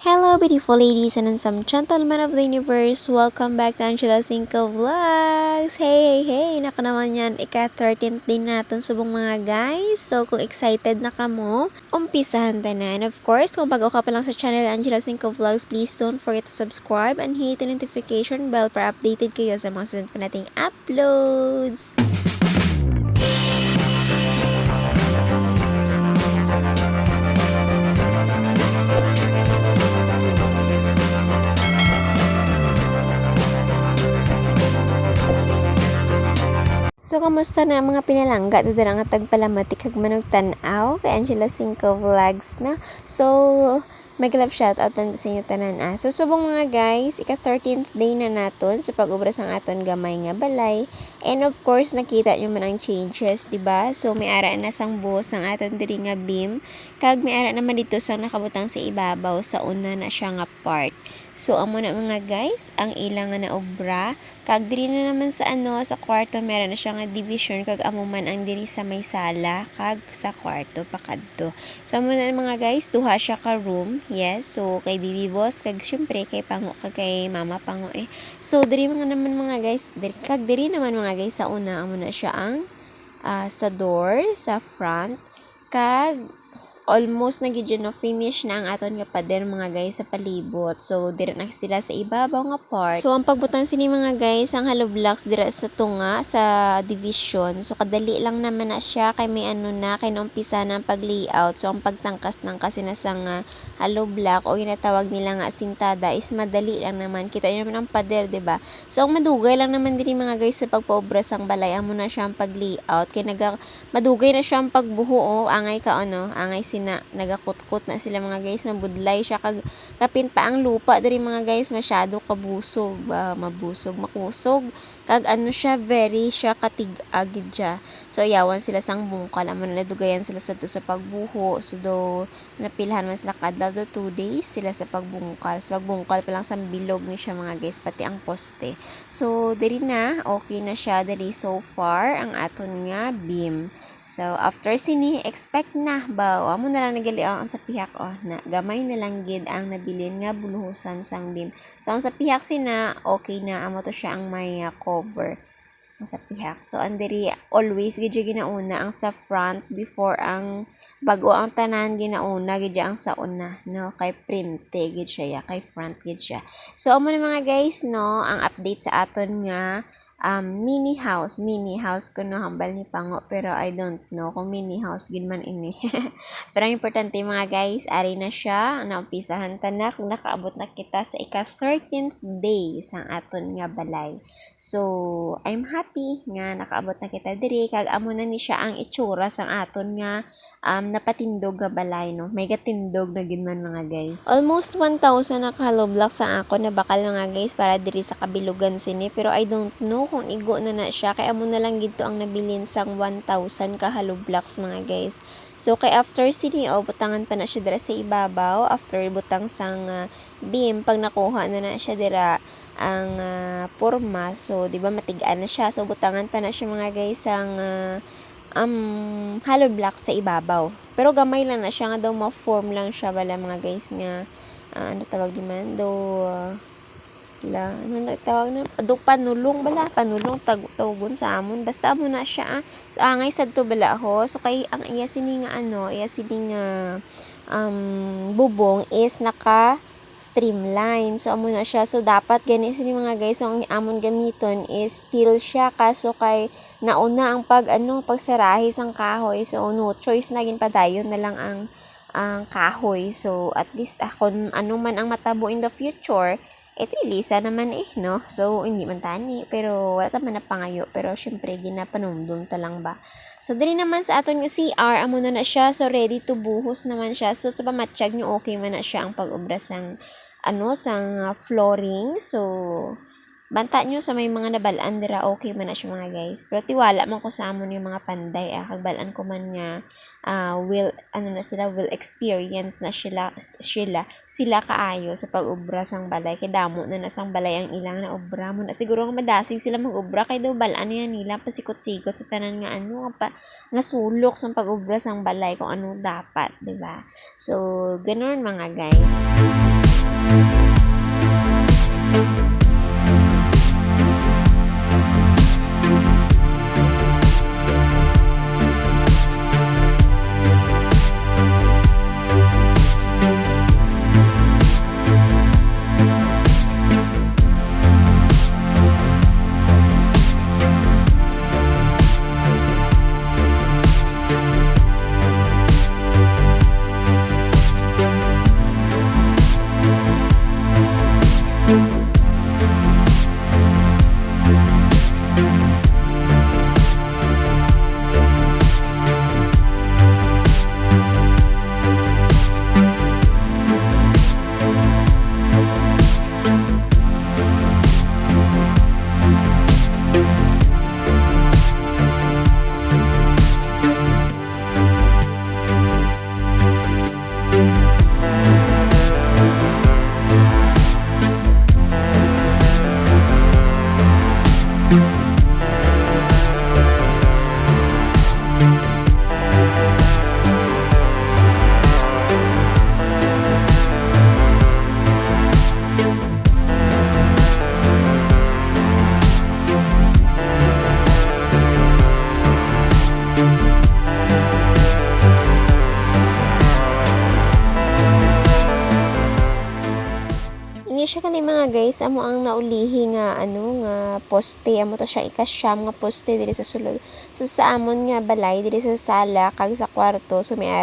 Hello, beautiful ladies and some gentlemen of the universe. Welcome back to Angela Cinco Vlogs. Hey. Naka naman yan, ika-13th day natin subong mga guys. So, kung excited na ka mo, umpisahan ta na. And of course, kung bago ka pa lang sa channel Angela Cinco Vlogs, please don't forget to subscribe and hit the notification bell para updated kayo sa mga sunod pa nating uploads. So, kamusta na mga pinalangga? Dito na nga tagpalamati kag manog tanaw kay Angela Cinco Vlogs na. So, may love shoutout na sa inyo tanan. So, subong mga guys, ika-13th day na naton sa pag-ubra sang aton gamay nga balay. And of course, nakita nyo man ang changes, diba? So, may ara na sang buhos ang aton diri nga beam. Kag may ara naman dito sang nakabutang sa ibabaw sa una na siya nga part. So, amo na mga guys, ang ilang nga na obra. Kag diri na naman sa sa kwarto meron na siya nga division kag amo man ang diri sa may sala kag sa kwarto pakadto. So, amo na mga guys, duha siya ka room. Yes, so kay Bibi Boss kag syempre kay Pango kag kay Mama Pango eh. So, diri mga naman mga guys, diri naman mga guys sa una amo na siya ang sa door sa front kag almost nagidyo no finish na ang aton nga pader mga guys sa palibot. So dira na sila sa ibabaw nga part. So ang pagbutang sini mga guys ang hollow blocks dira sa tunga sa division. So kadali lang naman na siya kay may na kay naumpisa na ang pag-layout. So ang pagtangkas ng kasi na sa hollow block o ginatawag nila nga sintada is madali lang naman. Kita niyo naman ang pader, 'di ba? So ang madugay lang naman diri mga guys sa pagpaobra sang balay amo na siya ang pag-layout kay madugay na siya ang pagbuho angay ka angay na nagakutkot na sila mga guys na budlay siya kag kapin pa ang lupa diri mga guys masyado kabusog makusog kag siya very siya katig-agid siya. So yawan sila sang bungkal amo na nadugayan sila sa pagbuho. So do napilhan man sila kadlaw do 2 days sila sa pagbungkal pa lang sa bilog ni siya mga guys pati ang poste. So diri na okay na siya diri so far ang aton nga beam. So after sini expect na ba amo na lang nagali ang sa pihak na gamay na lang gid ang nabilin nga buluhusan sang beam. So ang sa pihak sina okay na amo to siya ang may cover ang sa pihak. So andiri always gid ginauna ang sa front before ang bago ang tanan ginauna gid ang sa una no kay printe gid siya kay front gid siya. So amo na mga guys no ang update sa aton nga mini house ko no hambal ni Pango pero I don't know kung mini house gid man ini. Pero ang importante mga guys ari na siya naumpisahan ta na kung nakaabot na kita sa ika-13th day sang aton nga balay. So I'm happy nga nakaabot na kita diri kag amo na ni siya ang itsura sang aton nga napatindog nga balay no. May gatindog na gid man mga guys. Almost 1,000 na hollow blocks sa ako na bakal mga guys para diri sa kabilugan sini pero I don't know kung igo na siya kay amo na lang gito ang nabilin sang 1,000 ka hollow blocks mga guys. So kay after sini butangan pa na siya dira sa ibabaw after butang sang beam pag nakuha na siya dira ang porma. So di ba matigaan na siya so butangan pa na siya mga guys ang hollow block sa ibabaw. Pero gamay lang na siya nga daw ma-form lang siya bala mga guys nga ano tawag di man do ano na tawag na do panulong tawagon sa amon basta amo na siya so angay sad to bala ho so kay ang iya sini nga bubong is naka streamline so amo na siya so dapat gani sini mga guys so ang amon gamiton is steel siya kaso kay nauna ang pagsarahi sang kahoy so no choice na gin padayon na lang ang kahoy so at least ako ano man ang matabo in the future lisa naman no so hindi man tani pero wala man na pangayo pero syempre ginapanumdum ta lang ba so diri naman sa aton nga CR amo na siya so ready to buhos naman siya so sa pamatsyag nyo okay man na siya ang pag-obra sang sang flooring so banta nyo sa may mga nabalaan dira okay man na siya mga guys pero tiwala man ko sa amon yung mga panday kag balaan ko man nga will experience na sila kaayo sa pag-obra sang balay kay damo na sang balay ang ilang na obra mo na siguro nga madasig sila mag-obra kay daw balaan niya nila pasikot-sikot sa tanan nga nga sulok sang pag-obra sang balay kung ano dapat di ba so ganoon mga guys. siya kani mga guys, amo ang naulihi nga nga poste, amo to siya ikasyam nga poste diri sa sulod. So sa amon nga balay diri sa sala kag sa kwarto, so may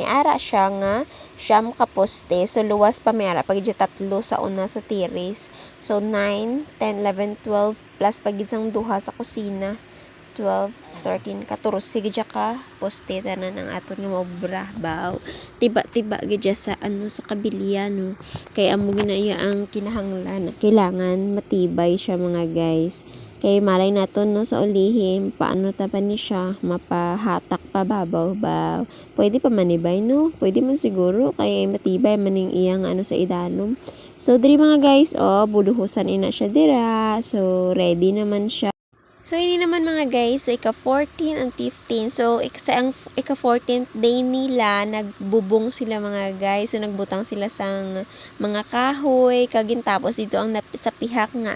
ara siya nga siyam ka poste. So luwas pa may ara pag tatlo sa una sa tiris. So 9, 10, 11, 12 plus pag isang duha sa kusina. 12, 13, 14 gidya ka poste tanan ang aton nga maobra baw. Tiba-tiba gidya sa sa kabilian no. Kay amo ginaya ang kinahanglan. Kailangan matibay siya mga guys. Kay malay naton no sa ulihim paano ta pa ni siya mapahatak pa babaw ba. Pwede pa manibay no. Pwede man siguro kay matibay maning iyang sa idalom. So diri mga guys buluhusan ina siya dira. So ready naman siya. So, ini naman mga guys, so ika-14 and 15. So, ika-14th day nila, nagbubong sila mga guys. So, nagbutang sila sang mga kahoy. Kagin tapos dito ang sa pihak nga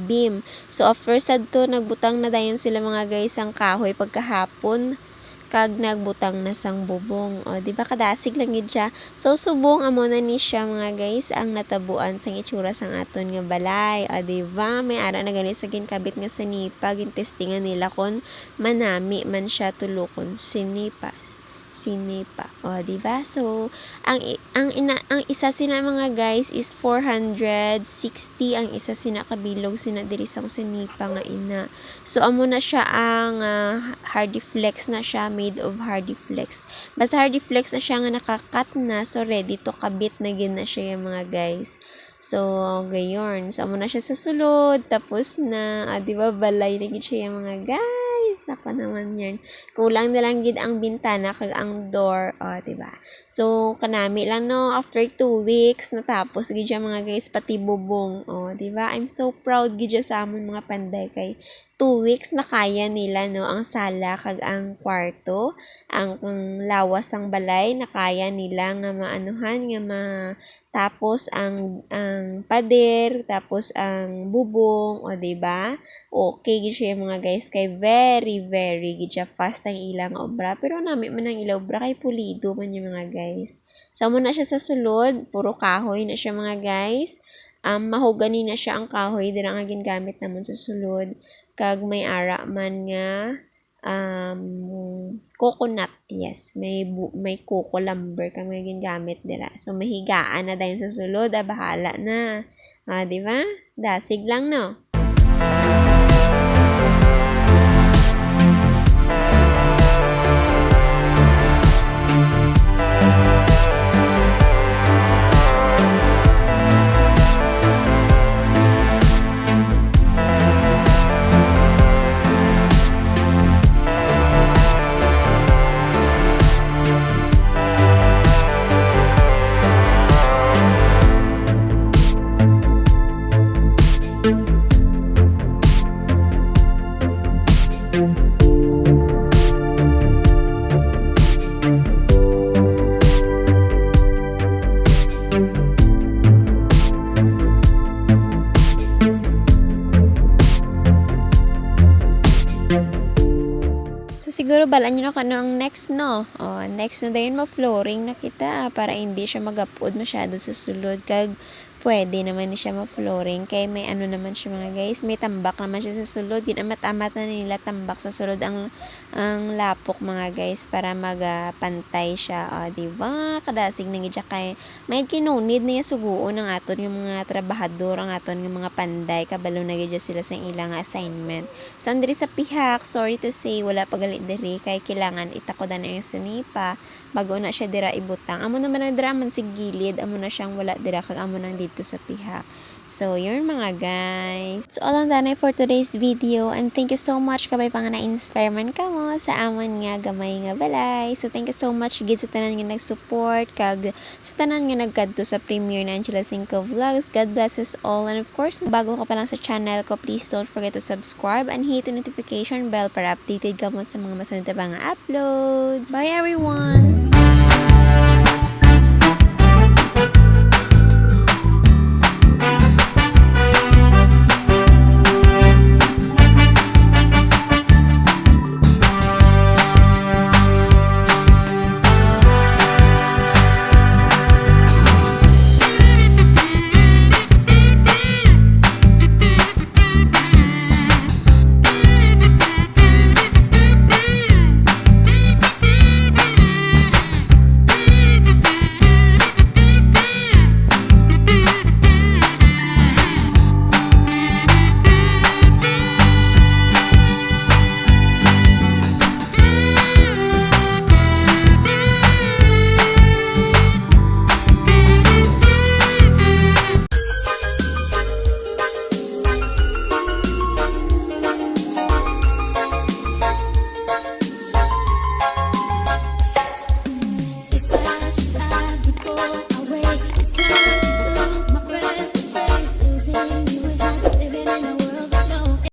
beam. So, after sad to, nagbutang na dayon sila mga guys ang kahoy pagkahapon. Kag nagbutang na sang bubong. O, di ba kadasig lang gid siya. So, subong amo na ni siya mga guys ang natabuan sang itsura sang aton nga balay. O, di ba? May ara na gani sa ginkabit nga sinipa, gintestingan nila kon manami man siya tulokon sinipa. O, di ba? So, ang isa sina mga guys is 460, ang isa sina kabilog sina diri sang sinipa nga ina. So, amo na siya ang Hardiflex na siya, made of Hardiflex. Basta Hardiflex na siya nga nakakat na, so ready to kabit na gid na siya yung mga guys. So, gayon. So, amo na siya sa sulod, tapos na, di ba, balay na gid siya yung mga guys. Napa naman yan. Kulang na lang gid ang bintana kag ang door, diba? So kanami lang no, after 2 weeks natapos gid siya mga guys, pati bubong, diba? I'm so proud gid sa amon mga panday kay 2 weeks na kaya nila no ang sala kag ang kwarto, ang lawas ang balay na kaya nila nga maanuhan nga tapos ang pader, tapos ang bubong, diba? Okay gid siya mga guys kay very gid siya fast ang ilang obra, pero nami man ang ilang obra kay pulido man yung mga guys. So mo na siya sa sulod, puro kahoy na siya mga guys. Mahogani na siya ang kahoy dira nga gingamit namon sa sulod, kag may ara man nga coconut, yes, may coco lumber kang may gingamit dira. So mahigaan na dayon sa sulod, bahala na. Di ba? Dasig lang no. So, siguro balaan nyo na kanang next, no? Next na dayon ma-flooring na kita para hindi siya mag-upload masyado sa sulod. Kag, pwede naman siya ma-flooring. Kay may naman siya mga guys. May tambak naman siya sa sulod. Ginamat-amat na nila tambak sa sulod ang lapok mga guys para magpantay siya. Diba? Kadasig na gidya kay may kinunid niya suguon ng aton yung mga trabahador, ang aton yung mga panday. Kabalo na gidya sila sa ilang assignment. So, andiri sa pihak, sorry to say, wala pagalit diri kay kailangan itakodan na yung sinipa bago na siya dira ibutang. Amo naman na dira man sig gilid, amo na siyang wala dira kag amo nang dito sa pihak. So, yun mga guys. So, all ang danay for today's video. And thank you so much kabay pa nga na-inspire man ka mo sa amon nga gamay nga balay. So, thank you so much gid sa tanan nga nag-support kag sa tanan nga nagkadto sa premiere na Angela Cinco Vlogs. God bless us all. And of course, bago ka pa lang sa channel ko, please don't forget to subscribe and hit the notification bell para updated ka mo sa mga masunod na mga uploads. Bye everyone!